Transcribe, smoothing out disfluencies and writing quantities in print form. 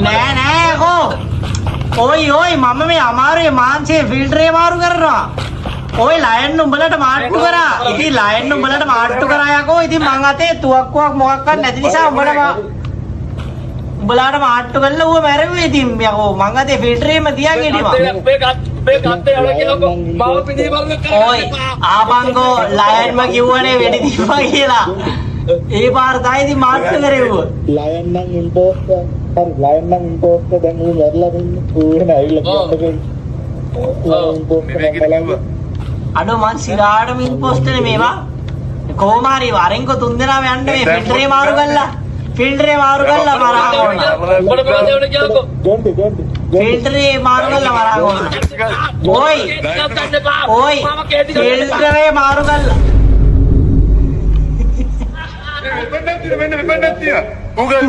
නෑ නෑ යකෝ. ඔයි මම මේ අමාරුවේ මාංශයේ ෆිල්ටරේ මාරු කරනවා. ඔය ලයන් උඹලට මාට්ටු කරා. ඉතින් ලයන් උඹලට මාට්ටු කරා යකෝ. ඉතින් මං අතේ තුවක්කුවක් මොකක්වත් නැති නිසා උඹලාට මාට්ටු කරලා ඌව මැරුවේ. ඉතින් යකෝ මං අතේ ෆිල්ටරේම තියන් හිටියා. ඔයි ආබංගෝ ලයන්ම කිව්වනේ වෙඩි දීපා කියලා. ඒ පාර තමයි ඉතින් මාට්ටු කරේ ඌව. ලයන් නම් ඉම්පෝස්ටර්. හරි ලයන් නම් ඉම්පෝස්ටර් දැන් ඌ මැරලා දෙන්නේ. ඌ එන ඇවිල්ලා කියන්නේ. අඩෝ මං සිරාටම ඉම්පෝස්ටර් මේවා. කොහොම හරි වරෙන්කො 3 දෙනාම යන්න මේ ෆිල්ටරේ මාරු කරලා. ෆිල්ටරේ මාරු කරලා මරා ඕන. ෆිල්ටරේ මාරු කරලා මරා ඕන. ඔයි ෆිල්ටරේ මාරු කරලා. Bukan,